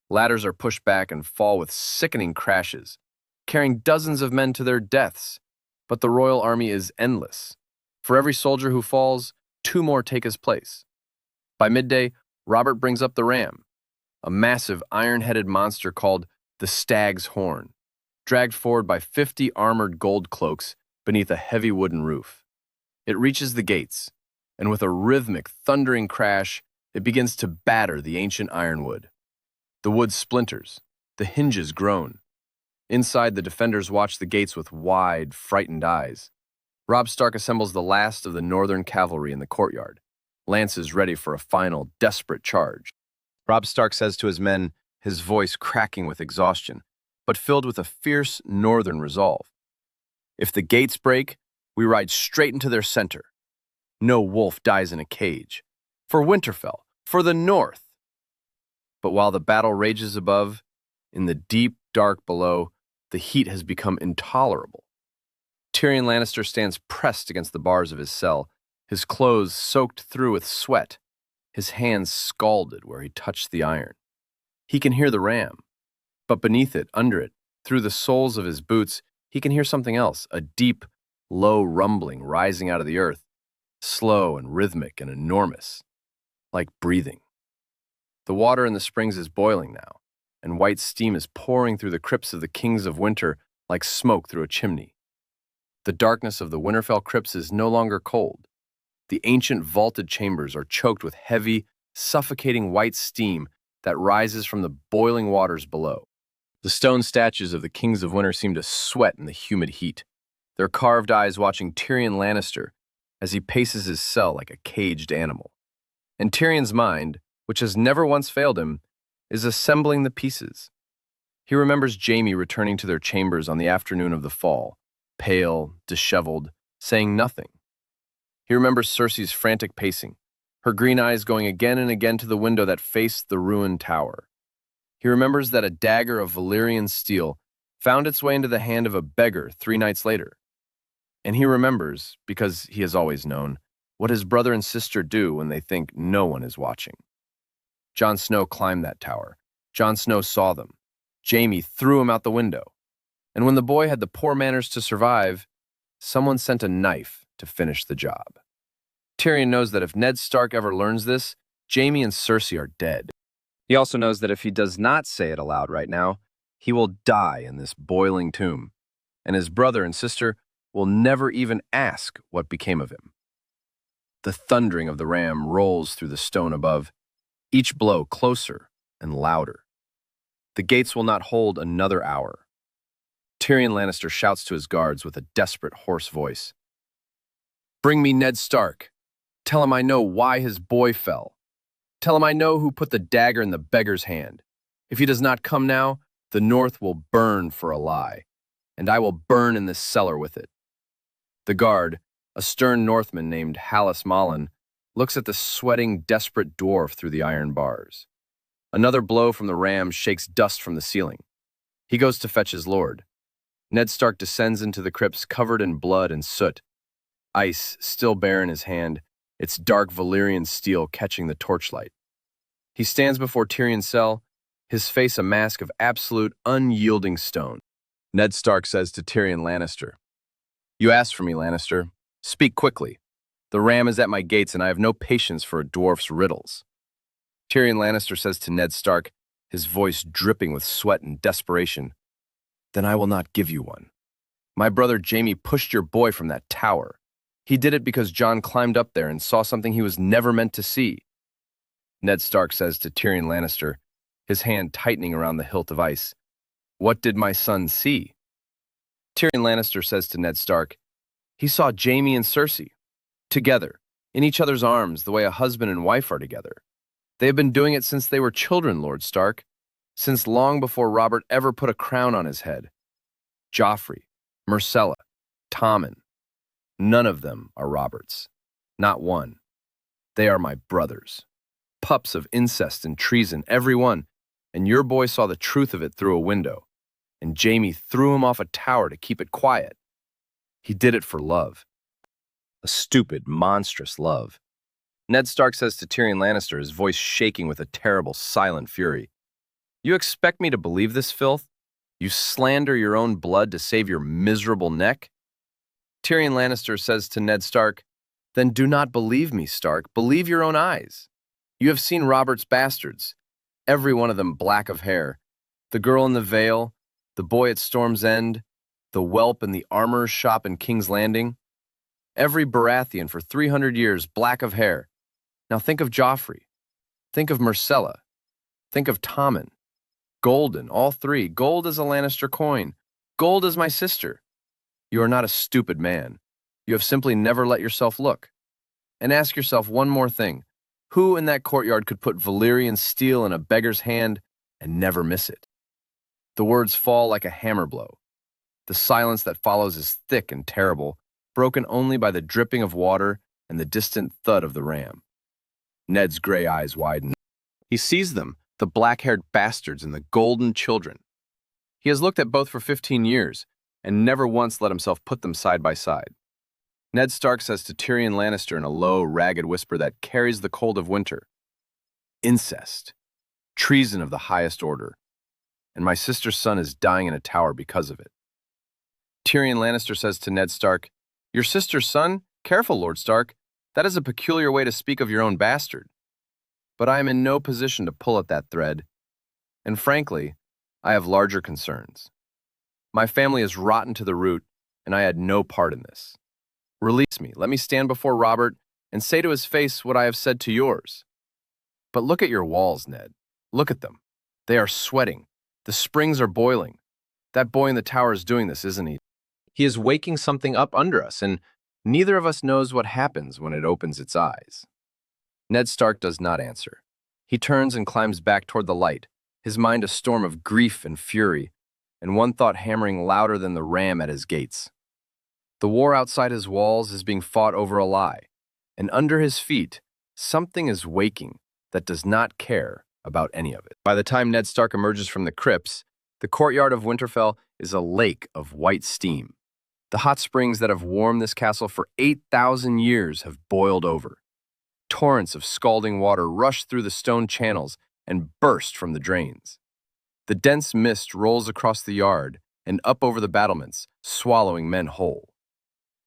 Ladders are pushed back and fall with sickening crashes, carrying dozens of men to their deaths. But the royal army is endless. For every soldier who falls, 2 more take his place. By midday, Robert brings up the ram, a massive iron-headed monster called the Stag's Horn. dragged forward by 50 armored gold cloaks beneath a heavy wooden roof. It reaches the gates, and with a rhythmic, thundering crash, it begins to batter the ancient ironwood. The wood splinters, the hinges groan. Inside, the defenders watch the gates with wide, frightened eyes. Robb Stark assembles the last of the northern cavalry in the courtyard, lances ready for a final, desperate charge. Robb Stark says to his men, his voice cracking with exhaustion, but filled with a fierce northern resolve. If the gates break, we ride straight into their center. No wolf dies in a cage. For Winterfell, for the north. But while the battle rages above, in the deep dark below, the heat has become intolerable. Tyrion Lannister stands pressed against the bars of his cell, his clothes soaked through with sweat, his hands scalded where he touched the iron. He can hear the ram, but beneath it, under it, through the soles of his boots, he can hear something else, a deep, low rumbling rising out of the earth, slow and rhythmic and enormous, like breathing. The water in the springs is boiling now, and white steam is pouring through the crypts of the kings of winter like smoke through a chimney. The darkness of the Winterfell crypts is no longer cold. The ancient vaulted chambers are choked with heavy, suffocating white steam that rises from the boiling waters below. The stone statues of the kings of winter seem to sweat in the humid heat, their carved eyes watching Tyrion Lannister as he paces his cell like a caged animal. And Tyrion's mind, which has never once failed him, is assembling the pieces. He remembers Jaime returning to their chambers on the afternoon of the fall, pale, disheveled, saying nothing. He remembers Cersei's frantic pacing, her green eyes going again and again to the window that faced the ruined tower. He remembers that a dagger of Valyrian steel found its way into the hand of a beggar 3 nights later. And he remembers, because he has always known, what his brother and sister do when they think no one is watching. Jon Snow climbed that tower. Jon Snow saw them. Jaime threw him out the window. And when the boy had the poor manners to survive, someone sent a knife to finish the job. Tyrion knows that if Ned Stark ever learns this, Jaime and Cersei are dead. He also knows that if he does not say it aloud right now, he will die in this boiling tomb, and his brother and sister will never even ask what became of him. The thundering of the ram rolls through the stone above, each blow closer and louder. The gates will not hold another hour. Tyrion Lannister shouts to his guards with a desperate, hoarse voice. "Bring me Ned Stark. Tell him I know why his boy fell. Tell him I know who put the dagger in the beggar's hand. If he does not come now, the North will burn for a lie, and I will burn in this cellar with it." The guard, a stern Northman named Hallis Malin, looks at the sweating, desperate dwarf through the iron bars. Another blow from the ram shakes dust from the ceiling. He goes to fetch his lord. Ned Stark descends into the crypts covered in blood and soot, ice still bare in his hand, its dark Valyrian steel catching the torchlight. He stands before Tyrion's cell, his face a mask of absolute, unyielding stone. Ned Stark says to Tyrion Lannister, "You asked for me, Lannister. Speak quickly. The ram is at my gates, and I have no patience for a dwarf's riddles." Tyrion Lannister says to Ned Stark, his voice dripping with sweat and desperation, "Then I will not give you one. My brother Jaime pushed your boy from that tower. He did it because Jon climbed up there and saw something he was never meant to see." Ned Stark says to Tyrion Lannister, his hand tightening around the hilt of ice, "What did my son see?" Tyrion Lannister says to Ned Stark, "He saw Jaime and Cersei, together, in each other's arms, the way a husband and wife are together. They have been doing it since they were children, Lord Stark, since long before Robert ever put a crown on his head. Joffrey, Myrcella, Tommen, none of them are Robert's. Not one. They are my brothers. Pups of incest and treason, every one, and your boy saw the truth of it through a window, and Jaime threw him off a tower to keep it quiet. He did it for love. A stupid, monstrous love." Ned Stark says to Tyrion Lannister, his voice shaking with a terrible, silent fury, "You expect me to believe this filth? You slander your own blood to save your miserable neck?" Tyrion Lannister says to Ned Stark, "Then do not believe me, Stark. Believe your own eyes. You have seen Robert's bastards, every one of them black of hair. The girl in the veil, The boy at Storm's End, the whelp in the armorer's shop in King's Landing. Every Baratheon for 300 years, black of hair. Now think of Joffrey. Think of Myrcella. Think of Tommen. Golden, all three. Gold as a Lannister coin. Gold as my sister. You are not a stupid man. You have simply never let yourself look. And ask yourself one more thing. Who in that courtyard could put Valyrian steel in a beggar's hand and never miss it? The words fall like a hammer blow. The silence that follows is thick and terrible, broken only by the dripping of water and the distant thud of the ram. Ned's gray eyes widen. He sees them, the black-haired bastards and the golden children. He has looked at both for 15 years and never once let himself put them side by side. Ned Stark says to Tyrion Lannister in a low, ragged whisper that carries the cold of winter, "Incest. Treason of the highest order. And my sister's son is dying in a tower because of it." Tyrion Lannister says to Ned Stark, "Your sister's son? Careful, Lord Stark. That is a peculiar way to speak of your own bastard. But I am in no position to pull at that thread. And frankly, I have larger concerns. My family is rotten to the root, and I had no part in this. Release me. Let me stand before Robert and say to his face what I have said to yours. But look at your walls, Ned. Look at them. They are sweating. The springs are boiling. That boy in the tower is doing this, isn't he? He is waking something up under us, and neither of us knows what happens when it opens its eyes." Ned Stark does not answer. He turns and climbs back toward the light, his mind a storm of grief and fury, and one thought hammering louder than the ram at his gates. The war outside his walls is being fought over a lie, and under his feet, something is waking that does not care about any of it. By the time Ned Stark emerges from the crypts, the courtyard of Winterfell is a lake of white steam. The hot springs that have warmed this castle for 8,000 years have boiled over. Torrents of scalding water rush through the stone channels and burst from the drains. The dense mist rolls across the yard and up over the battlements, swallowing men whole.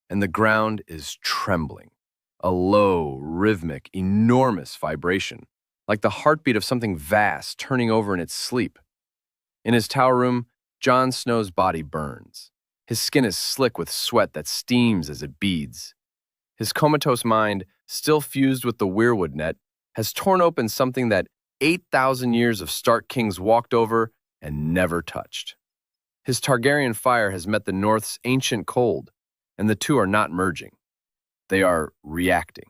And the ground is trembling, a low, rhythmic, enormous vibration, like the heartbeat of something vast turning over in its sleep. In his tower room, Jon Snow's body burns. His skin is slick with sweat that steams as it beads. His comatose mind, still fused with the weirwood net, has torn open something that 8,000 years of Stark kings walked over and never touched. His Targaryen fire has met the North's ancient cold, and the two are not merging. They are reacting.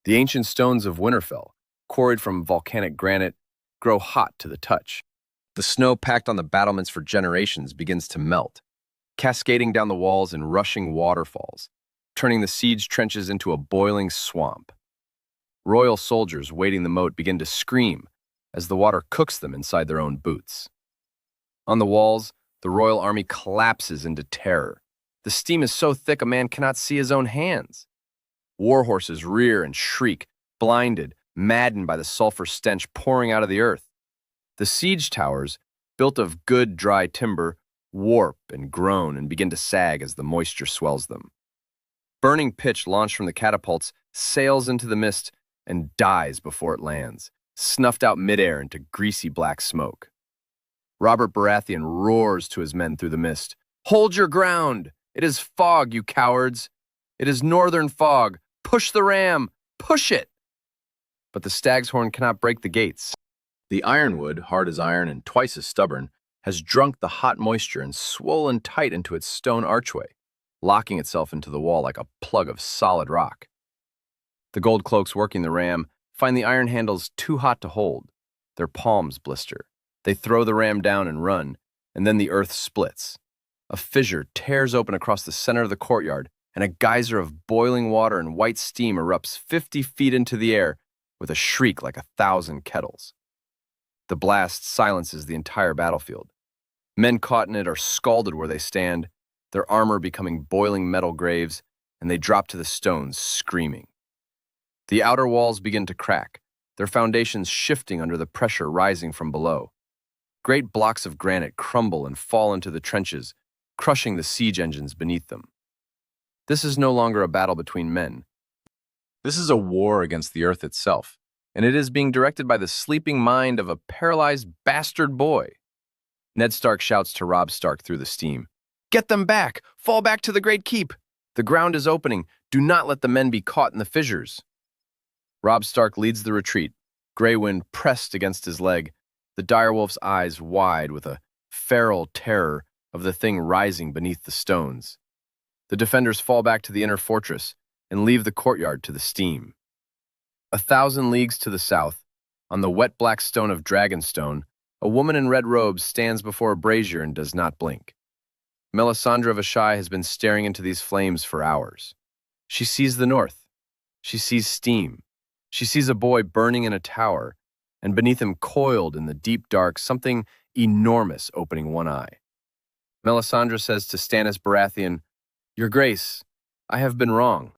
The ancient stones of Winterfell, quarried from volcanic granite, grow hot to the touch. The snow packed on the battlements for generations begins to melt, cascading down the walls in rushing waterfalls, turning the siege trenches into a boiling swamp. Royal soldiers waiting the moat begin to scream as the water cooks them inside their own boots. On the walls, the royal army collapses into terror. The steam is so thick a man cannot see his own hands. War horses rear and shriek, blinded, maddened by the sulfur stench pouring out of the earth. The siege towers, built of good dry timber, warp and groan and begin to sag as the moisture swells them. Burning pitch launched from the catapults sails into the mist and dies before it lands, snuffed out midair into greasy black smoke. Robert Baratheon roars to his men through the mist. "Hold your ground! It is fog, you cowards! It is northern fog! Push the ram! Push it!" But the stag's horn cannot break the gates. The ironwood, hard as iron and twice as stubborn, has drunk the hot moisture and swollen tight into its stone archway, locking itself into the wall like a plug of solid rock. The gold cloaks working the ram find the iron handles too hot to hold. Their palms blister. They throw the ram down and run, and then the earth splits. A fissure tears open across the center of the courtyard, and a geyser of boiling water and white steam erupts 50 feet into the air with a shriek like 1,000 kettles. The blast silences the entire battlefield. Men caught in it are scalded where they stand, their armor becoming boiling metal graves, and they drop to the stones, screaming. The outer walls begin to crack, their foundations shifting under the pressure rising from below. Great blocks of granite crumble and fall into the trenches, crushing the siege engines beneath them. This is no longer a battle between men. This is a war against the earth itself, and it is being directed by the sleeping mind of a paralyzed bastard boy. Ned Stark shouts to Robb Stark through the steam. Get them back! Fall back to the Great Keep! The ground is opening. Do not let the men be caught in the fissures. Robb Stark leads the retreat, Grey Wind pressed against his leg, the direwolf's eyes wide with a feral terror of the thing rising beneath the stones. The defenders fall back to the inner fortress and leave the courtyard to the steam. 1,000 leagues to the south, on the wet black stone of Dragonstone, a woman in red robes stands before a brazier and does not blink. Melisandre Vashai has been staring into these flames for hours. She sees the north. She sees steam. She sees a boy burning in a tower, and beneath him, coiled in the deep dark, something enormous opening one eye. Melisandre says to Stannis Baratheon, Your Grace, I have been wrong.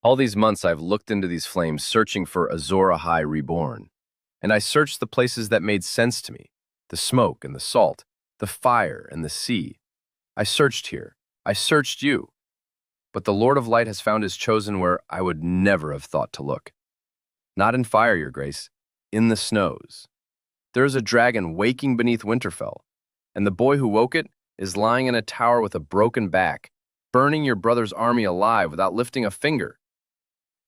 All these months I've looked into these flames searching for Azor Ahai reborn, and I searched the places that made sense to me, the smoke and the salt, the fire and the sea. I searched here. I searched you. But the Lord of Light has found his chosen where I would never have thought to look. Not in fire, Your Grace, in the snows. There is a dragon waking beneath Winterfell, and the boy who woke it is lying in a tower with a broken back, burning your brother's army alive without lifting a finger.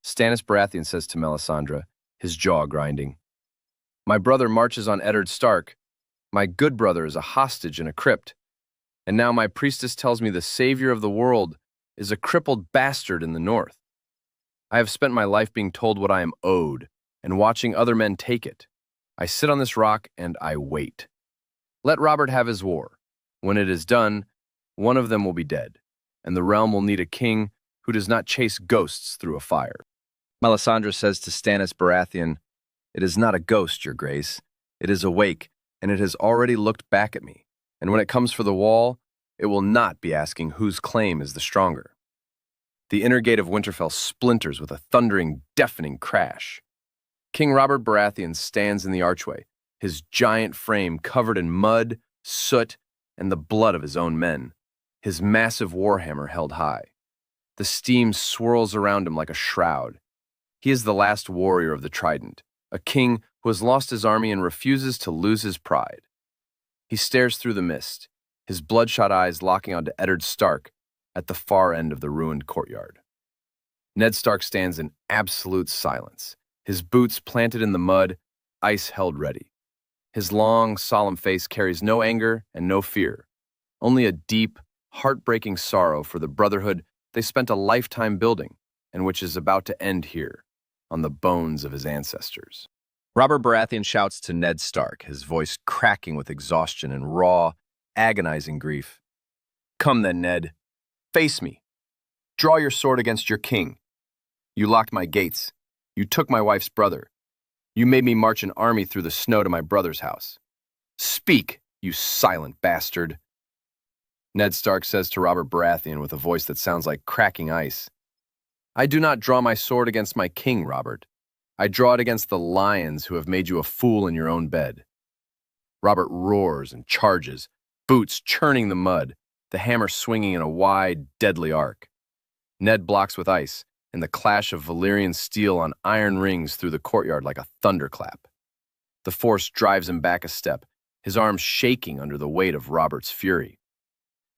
Stannis Baratheon says to Melisandre, his jaw grinding, My brother marches on Eddard Stark. My good brother is a hostage in a crypt. And now my priestess tells me the savior of the world is a crippled bastard in the north. I have spent my life being told what I am owed and watching other men take it. I sit on this rock and I wait. Let Robert have his war. When it is done, one of them will be dead, and the realm will need a king who does not chase ghosts through a fire. Melisandre says to Stannis Baratheon, It is not a ghost, Your Grace. It is awake, and it has already looked back at me. And when it comes for the wall, it will not be asking whose claim is the stronger. The inner gate of Winterfell splinters with a thundering, deafening crash. King Robert Baratheon stands in the archway, his giant frame covered in mud, soot, and the blood of his own men, his massive warhammer held high. The steam swirls around him like a shroud. He is the last warrior of the Trident, a king who has lost his army and refuses to lose his pride. He stares through the mist, his bloodshot eyes locking onto Eddard Stark at the far end of the ruined courtyard. Ned Stark stands in absolute silence, his boots planted in the mud, ice held ready. His long, solemn face carries no anger and no fear, only a deep, heartbreaking sorrow for the brotherhood they spent a lifetime building and which is about to end here, on the bones of his ancestors. Robert Baratheon shouts to Ned Stark, his voice cracking with exhaustion and raw, agonizing grief. Come then, Ned. Face me. Draw your sword against your king. You locked my gates. You took my wife's brother. You made me march an army through the snow to my brother's house. Speak, you silent bastard. Ned Stark says to Robert Baratheon with a voice that sounds like cracking ice. I do not draw my sword against my king, Robert. I draw it against the lions who have made you a fool in your own bed. Robert roars and charges, boots churning the mud, the hammer swinging in a wide, deadly arc. Ned blocks with ice, and the clash of Valyrian steel on iron rings through the courtyard like a thunderclap. The force drives him back a step, his arms shaking under the weight of Robert's fury.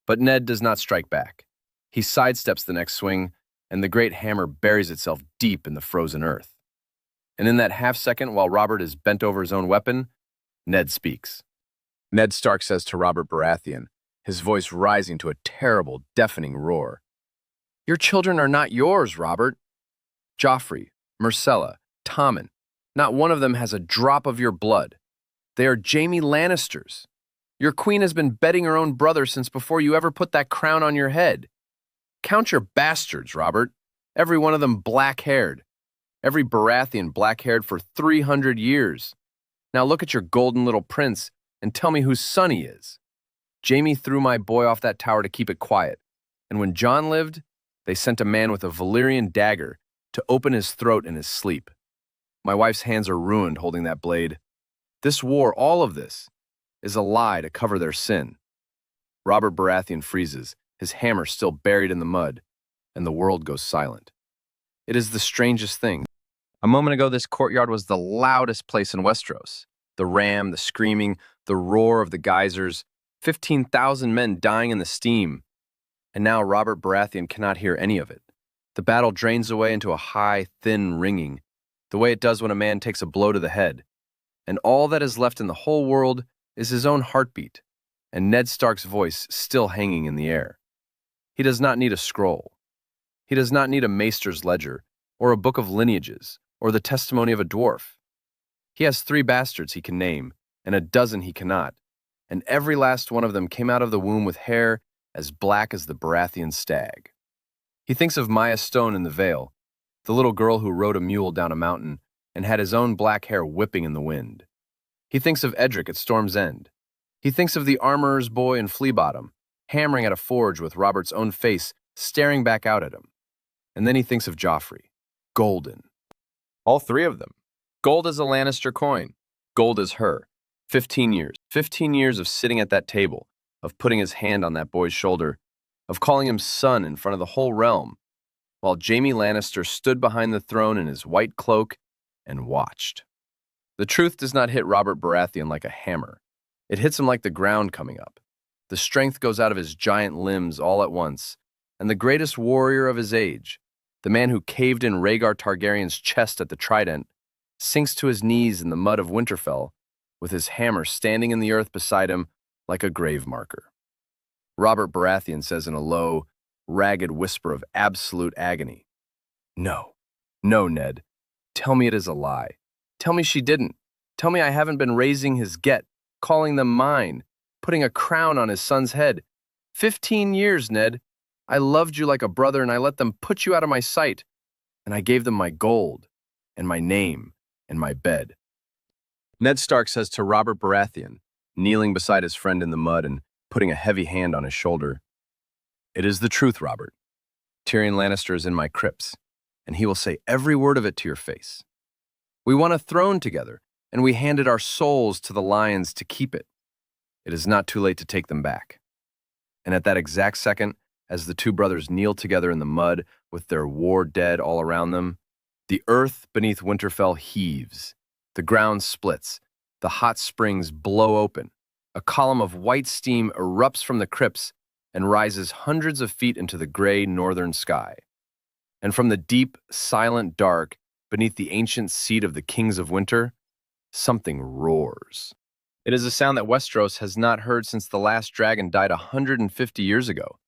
But Ned does not strike back. He sidesteps the next swing, and the great hammer buries itself deep in the frozen earth. And in that half second, while Robert is bent over his own weapon, Ned speaks. Ned Stark says to Robert Baratheon, his voice rising to a terrible, deafening roar. Your children are not yours, Robert. Joffrey, Myrcella, Tommen, not one of them has a drop of your blood. They are Jaime Lannisters. Your queen has been bedding her own brother since before you ever put that crown on your head. Count your bastards, Robert. Every one of them black-haired. Every Baratheon black-haired for 300 years. Now look at your golden little prince and tell me whose son he is. Jaime threw my boy off that tower to keep it quiet, and when Jon lived, they sent a man with a Valyrian dagger to open his throat in his sleep. My wife's hands are ruined holding that blade. This war, all of this, is a lie to cover their sin. Robert Baratheon freezes, his hammer still buried in the mud, and the world goes silent. It is the strangest thing. A moment ago, this courtyard was the loudest place in Westeros. The ram, the screaming, the roar of the geysers, 15,000 men dying in the steam. And now Robert Baratheon cannot hear any of it. The battle drains away into a high, thin ringing, the way it does when a man takes a blow to the head. And all that is left in the whole world is his own heartbeat, and Ned Stark's voice still hanging in the air. He does not need a scroll. He does not need a maester's ledger, or a book of lineages, or the testimony of a dwarf. He has 3 bastards he can name, and a dozen he cannot, and every last one of them came out of the womb with hair as black as the Baratheon stag. He thinks of Maya Stone in the Vale, the little girl who rode a mule down a mountain and had his own black hair whipping in the wind. He thinks of Edric at Storm's End. He thinks of the armorer's boy in Flea Bottom, hammering at a forge with Robert's own face staring back out at him. And then he thinks of Joffrey, golden. All 3 of them. Gold as a Lannister coin. Gold as her. 15 years. 15 years of sitting at that table, of putting his hand on that boy's shoulder, of calling him son in front of the whole realm, while Jaime Lannister stood behind the throne in his white cloak and watched. The truth does not hit Robert Baratheon like a hammer. It hits him like the ground coming up. The strength goes out of his giant limbs all at once, and the greatest warrior of his age, the man who caved in Rhaegar Targaryen's chest at the Trident, sinks to his knees in the mud of Winterfell, with his hammer standing in the earth beside him like a grave marker. Robert Baratheon says in a low, ragged whisper of absolute agony, "No, no, Ned. Tell me it is a lie. Tell me she didn't. Tell me I haven't been raising his get, calling them mine, putting a crown on his son's head. 15 years, Ned. I loved you like a brother, and I let them put you out of my sight. And I gave them my gold, and my name, and my bed." Ned Stark says to Robert Baratheon, kneeling beside his friend in the mud and putting a heavy hand on his shoulder, "It is the truth, Robert. Tyrion Lannister is in my crypts, and he will say every word of it to your face. We won a throne together, and we handed our souls to the lions to keep it. It is not too late to take them back." And at that exact second, as the 2 brothers kneel together in the mud with their war dead all around them, the earth beneath Winterfell heaves, the ground splits, the hot springs blow open, a column of white steam erupts from the crypts and rises hundreds of feet into the gray northern sky. And from the deep, silent dark beneath the ancient seat of the kings of winter, something roars. It is a sound that Westeros has not heard since the last dragon died 150 years ago.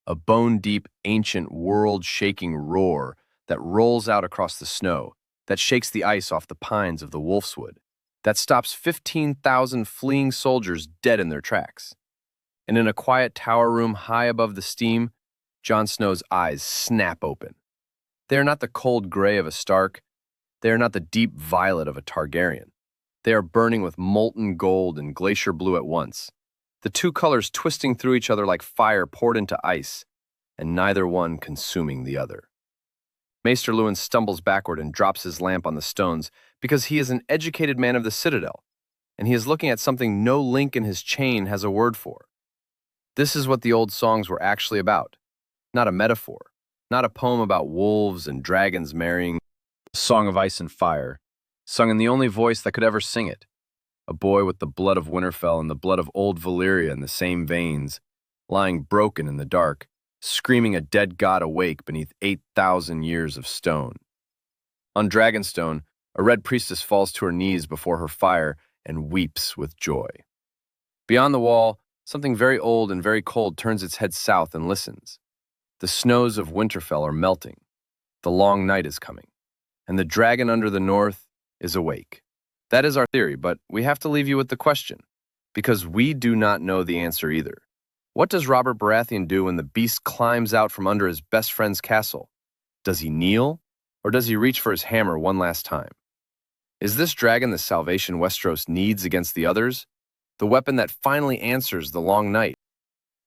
A bone-deep, ancient, world-shaking roar that rolls out across the snow, that shakes the ice off the pines of the Wolfswood, that stops 15,000 fleeing soldiers dead in their tracks. And in a quiet tower room high above the steam, Jon Snow's eyes snap open. They are not the cold gray of a Stark. They are not the deep violet of a Targaryen. They are burning with molten gold and glacier blue at once, the 2 colors twisting through each other like fire poured into ice, and neither one consuming the other. Maester Luwin stumbles backward and drops his lamp on the stones because he is an educated man of the Citadel, and he is looking at something no link in his chain has a word for. This is what the old songs were actually about, not a metaphor, not a poem about wolves and dragons marrying, a song of ice and fire, sung in the only voice that could ever sing it, a boy with the blood of Winterfell and the blood of old Valyria in the same veins, lying broken in the dark, screaming a dead god awake beneath 8,000 years of stone. On Dragonstone, a red priestess falls to her knees before her fire and weeps with joy. Beyond the wall, something very old and very cold turns its head south and listens. The snows of Winterfell are melting. The long night is coming, and the dragon under the north is awake. That is our theory, but we have to leave you with the question, because we do not know the answer either. What does Robert Baratheon do when the beast climbs out from under his best friend's castle? Does he kneel, or does he reach for his hammer one last time? Is this dragon the salvation Westeros needs against the others? The weapon that finally answers the long night?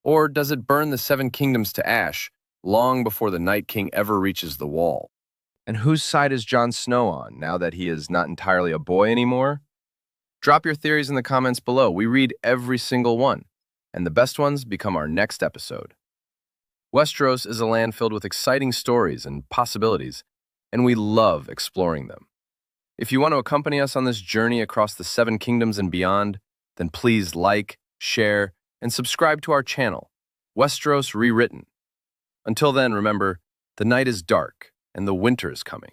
Or does it burn the 7 kingdoms to ash long before the Night King ever reaches the wall? And whose side is Jon Snow on, now that he is not entirely a boy anymore? Drop your theories in the comments below. We read every single one, and the best ones become our next episode. Westeros is a land filled with exciting stories and possibilities, and we love exploring them. If you want to accompany us on this journey across the 7 kingdoms and beyond, then please like, share, and subscribe to our channel, Westeros Rewritten. Until then, remember, the night is dark and the winter is coming.